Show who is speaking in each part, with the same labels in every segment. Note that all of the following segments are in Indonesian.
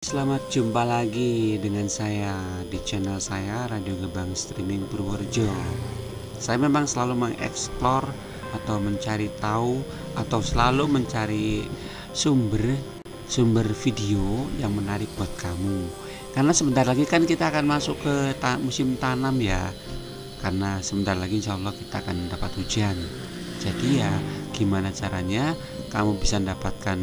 Speaker 1: Selamat jumpa lagi dengan saya di channel saya Radio Gebang Streaming Purworejo. Saya memang selalu mengeksplor atau mencari tahu atau selalu mencari sumber video yang menarik buat kamu. Karena sebentar lagi kan kita akan masuk ke musim tanam ya. Karena sebentar lagi insya Allah kita akan dapat hujan. Jadi ya gimana caranya kamu bisa mendapatkan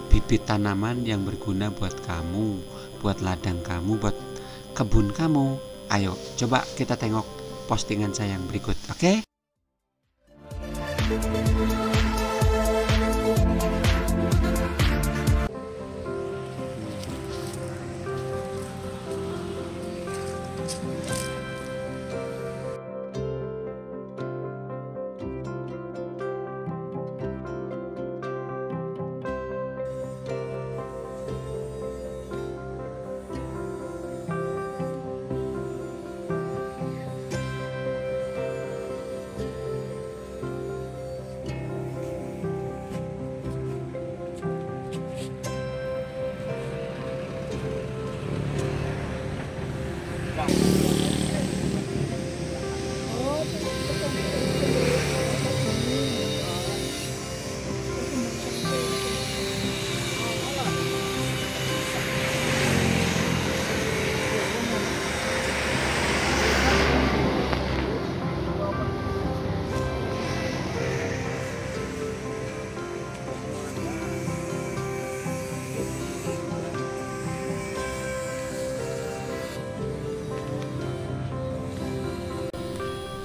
Speaker 1: bibit tanaman yang berguna buat kamu, buat ladang kamu, buat kebun kamu. Ayo coba kita tengok postingan saya yang berikut, oke?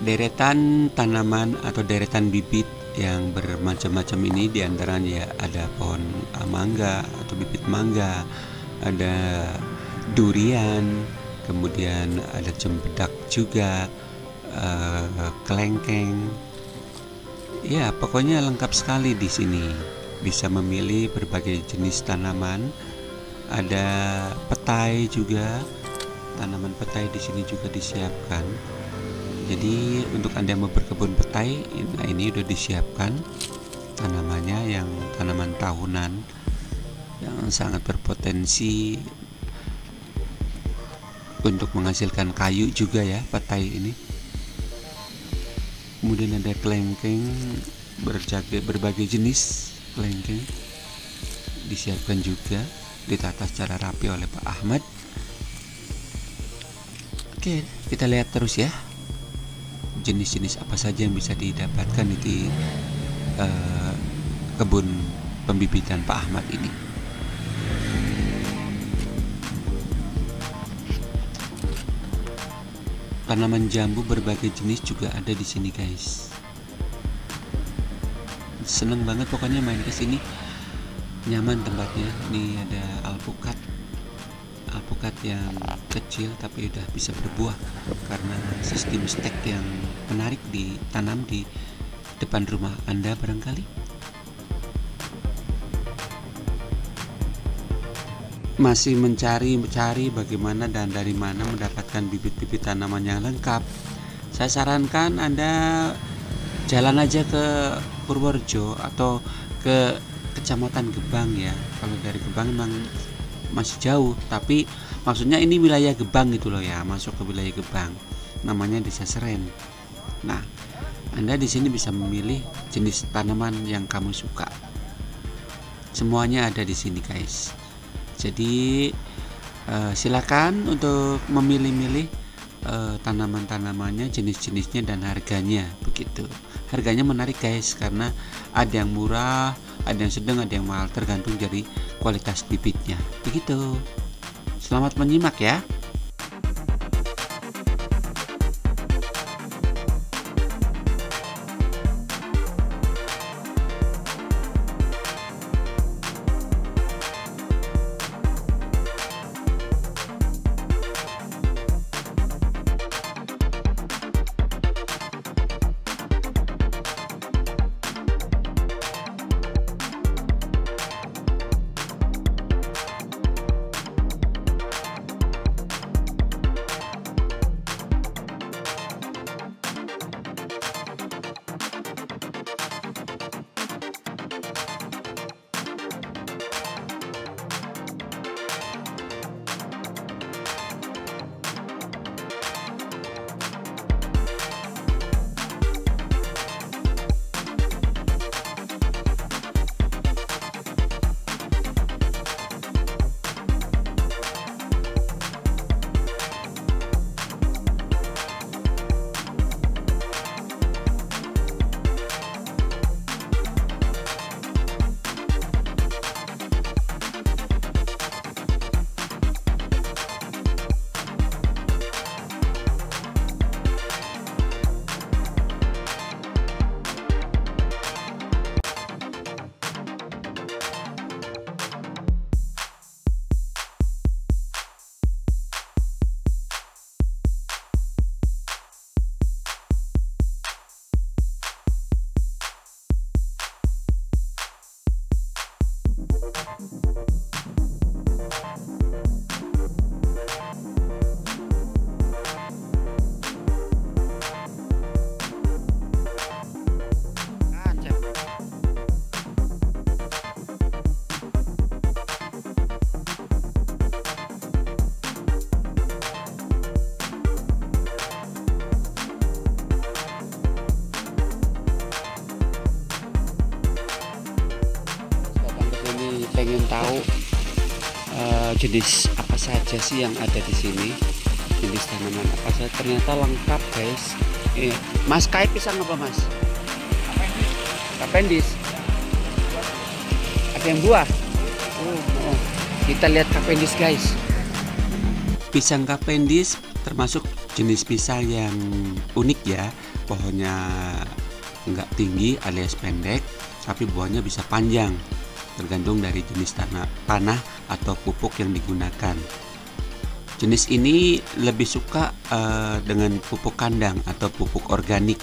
Speaker 1: Deretan tanaman atau deretan bibit yang bermacam-macam ini diantaranya ada pohon mangga atau bibit mangga, ada durian, kemudian ada cempedak juga, kelengkeng. Ya, pokoknya lengkap sekali di sini. Bisa memilih berbagai jenis tanaman. Ada petai juga. Tanaman petai di sini juga disiapkan. Jadi untuk Anda yang mau berkebun petai, nah ini udah disiapkan tanamannya yang tanaman tahunan yang sangat berpotensi untuk menghasilkan kayu juga ya petai ini. Kemudian ada kelengkeng berbagai jenis kelengkeng disiapkan juga, ditata secara rapi oleh Pak Ahmad. Oke, kita lihat terus ya. Jenis-jenis apa saja yang bisa didapatkan di kebun pembibitan Pak Ahmad ini. Tanaman jambu berbagai jenis juga ada di sini, guys. Seneng banget pokoknya main ke sini. Nyaman tempatnya. Ini ada alpukat yang kecil tapi udah bisa berbuah karena sistem stek yang menarik ditanam di depan rumah Anda barangkali. Masih mencari bagaimana dan dari mana mendapatkan bibit-bibit tanaman yang lengkap. Saya sarankan Anda jalan aja ke Purworejo atau ke Kecamatan Gebang ya. Kalau dari Gebang memang masih jauh, tapi maksudnya ini wilayah Gebang gitu loh ya, masuk ke wilayah Gebang. Namanya Desa Seren. Nah, Anda di sini bisa memilih jenis tanaman yang kamu suka. Semuanya ada di sini, guys. Jadi silakan untuk memilih-milih tanaman-tanamannya, jenis-jenisnya dan harganya begitu. Harganya menarik, guys, karena ada yang murah, ada yang sedang, ada yang mahal, tergantung dari kualitas bibitnya. Begitu. Selamat menyimak ya. jenis apa saja sih yang ada di sini, jenis tanaman apa saja, ternyata lengkap guys. Mas, kait pisang apa mas? Kapendis. Ada yang buah. Oh. Kita lihat kapendis guys. Pisang kapendis termasuk jenis pisang yang unik ya. Pohonnya nggak tinggi alias pendek, tapi buahnya bisa panjang, tergantung dari jenis tanah atau pupuk yang digunakan. Jenis ini lebih suka dengan pupuk kandang atau pupuk organik.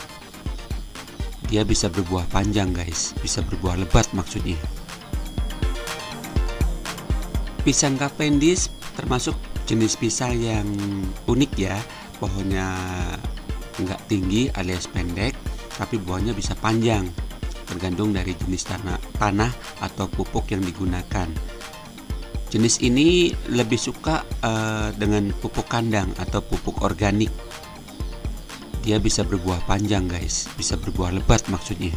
Speaker 1: Dia bisa berbuah panjang guys, bisa berbuah lebat maksudnya. Pisang kapendis termasuk jenis pisang yang unik ya. Pohonnya nggak tinggi alias pendek, tapi buahnya bisa panjang, tergantung dari jenis tanah atau pupuk yang digunakan. Jenis ini lebih suka dengan pupuk kandang atau pupuk organik. Dia bisa berbuah panjang guys, bisa berbuah lebat maksudnya.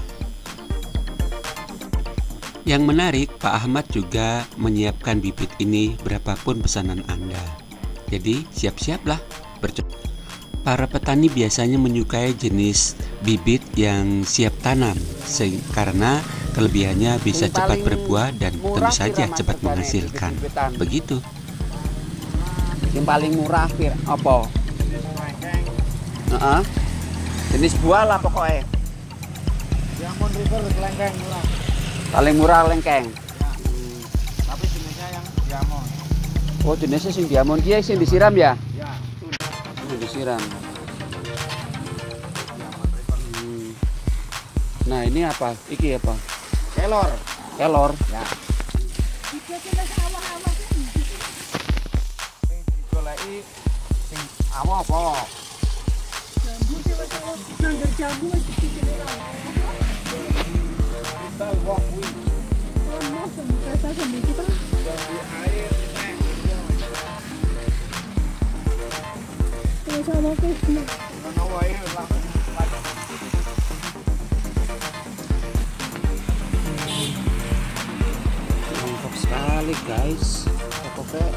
Speaker 1: Yang menarik, Pak Ahmad juga menyiapkan bibit ini berapapun pesanan Anda. Jadi siap-siaplah bercocok. Para petani biasanya menyukai jenis bibit yang siap tanam karena kelebihannya bisa cepat berbuah dan tentu saja cepat menghasilkan. Begitu.
Speaker 2: Yang paling murah apa? Jenis buah lah pokoknya.
Speaker 3: Diamond River lengkeng murah.
Speaker 2: Paling murah lengkeng.
Speaker 3: Tapi jenisnya yang diamond.
Speaker 2: Oh, jenisnya sing diamond, dia sing disiram ya?
Speaker 3: Ya.
Speaker 2: Disiram. Nah, ini apa? Iki apa?
Speaker 3: Kelor.
Speaker 2: Kelor.
Speaker 3: Ya. Sing digoleki sing awak apa?
Speaker 4: Jambu sing nangger jambu wis dipikir ora.
Speaker 3: Kita wong kuwi
Speaker 4: Ono kata sampe kita
Speaker 3: jambu air nek.
Speaker 4: sama ke
Speaker 3: Ono wae lah.
Speaker 2: Mantap sekali, guys. Pokoknya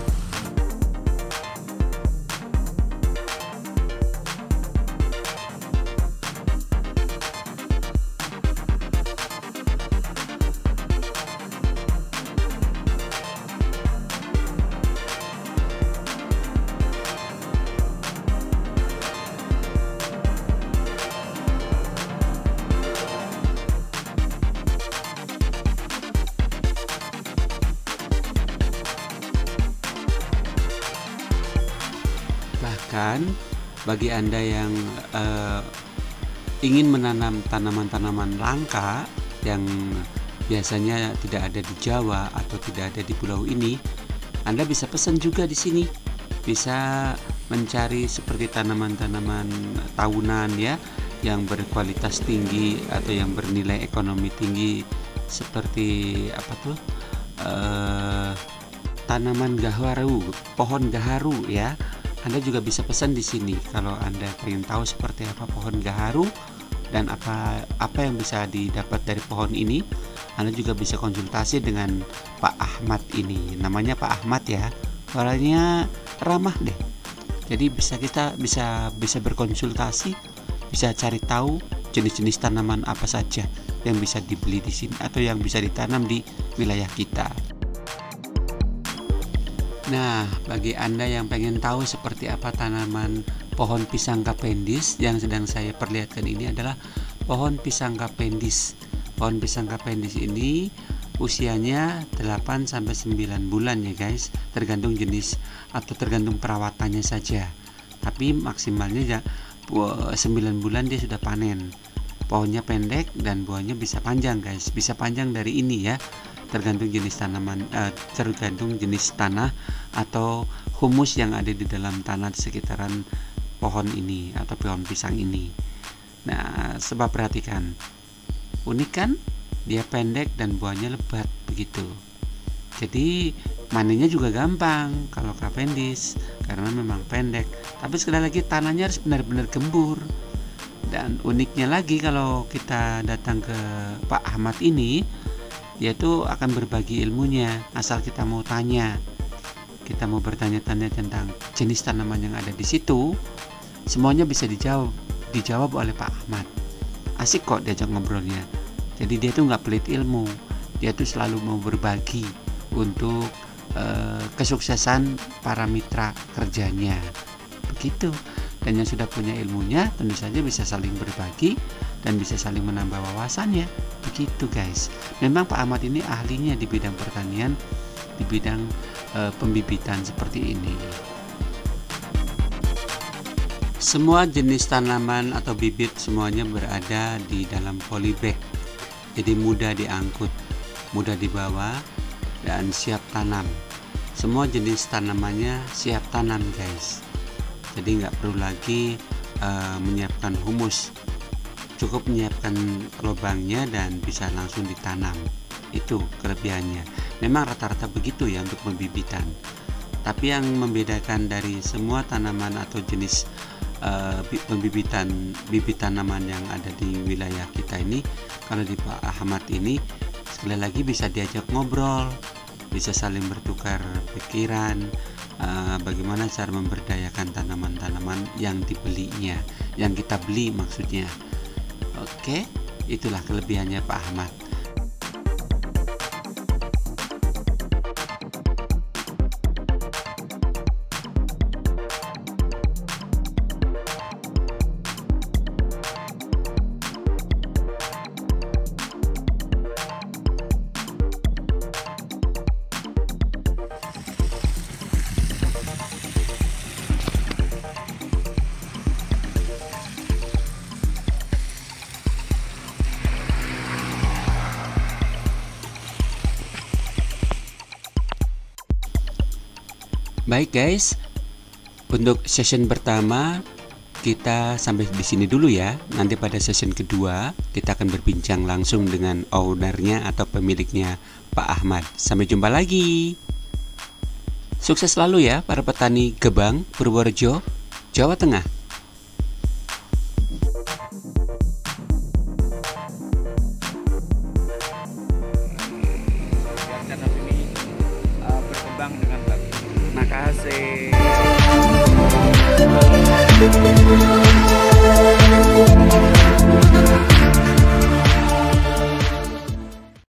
Speaker 1: bahkan bagi Anda yang ingin menanam tanaman-tanaman langka yang biasanya tidak ada di Jawa atau tidak ada di pulau ini, Anda bisa pesan juga di sini. Bisa mencari seperti tanaman-tanaman tahunan ya, yang berkualitas tinggi atau yang bernilai ekonomi tinggi, seperti apa tuh, tanaman gaharu, pohon gaharu ya. Anda juga bisa pesan di sini kalau Anda ingin tahu seperti apa pohon gaharu dan apa yang bisa didapat dari pohon ini. Anda juga bisa konsultasi dengan Pak Ahmad ini. Namanya Pak Ahmad ya. Orangnya ramah deh. Jadi kita bisa berkonsultasi, bisa cari tahu jenis-jenis tanaman apa saja yang bisa dibeli di sini atau yang bisa ditanam di wilayah kita. Nah, bagi Anda yang pengen tahu seperti apa tanaman pohon pisang kapendis, yang sedang saya perlihatkan ini adalah pohon pisang kapendis. Pohon pisang kapendis ini usianya 8 sampai 9 bulan ya guys, tergantung jenis atau tergantung perawatannya saja. Tapi maksimalnya ya 9 bulan dia sudah panen. Pohonnya pendek dan buahnya bisa panjang guys, bisa panjang dari ini ya. Tergantung jenis tanaman, tergantung jenis tanah atau humus yang ada di dalam tanah di sekitaran pohon ini atau pohon pisang ini. Nah, sebab perhatikan, unik kan? Dia pendek dan buahnya lebat begitu. Jadi manennya juga gampang kalau kapendis karena memang pendek. Tapi sekali lagi tanahnya harus benar-benar gembur. Dan uniknya lagi kalau kita datang ke Pak Ahmad ini, dia tuh akan berbagi ilmunya asal kita mau tanya. kita mau bertanya-tanya tentang jenis tanaman yang ada di situ, semuanya bisa dijawab oleh Pak Ahmad. Asik kok diajak ngobrolnya. Jadi dia tuh nggak pelit ilmu, dia tuh selalu mau berbagi untuk kesuksesan para mitra kerjanya. Begitu. Dan yang sudah punya ilmunya tentu saja bisa saling berbagi dan bisa saling menambah wawasannya. Begitu guys. Memang Pak Ahmad ini ahlinya di bidang pertanian, di bidang pembibitan seperti ini. Semua jenis tanaman atau bibit semuanya berada di dalam polybag. Jadi mudah diangkut, mudah dibawa, dan siap tanam. Semua jenis tanamannya siap tanam guys. Jadi nggak perlu lagi menyiapkan humus, cukup menyiapkan lubangnya dan bisa langsung ditanam. Itu kelebihannya. Memang rata-rata begitu ya untuk pembibitan. Tapi yang membedakan dari semua tanaman atau jenis pembibitan bibit tanaman yang ada di wilayah kita ini, kalau di Pak Ahmad ini sekali lagi bisa diajak ngobrol, bisa saling bertukar pikiran, bagaimana cara memberdayakan tanaman-tanaman yang dibelinya, yang kita beli maksudnya. Oke, itulah kelebihannya Pak Ahmad. Baik guys, untuk session pertama kita sampai di sini dulu ya. Nanti pada session kedua kita akan berbincang langsung dengan ownernya atau pemiliknya Pak Ahmad. Sampai jumpa lagi. Sukses selalu ya para petani Gebang, Purworejo, Jawa Tengah.
Speaker 2: Biar channel ini berkembang dengan bagus. Terima kasih.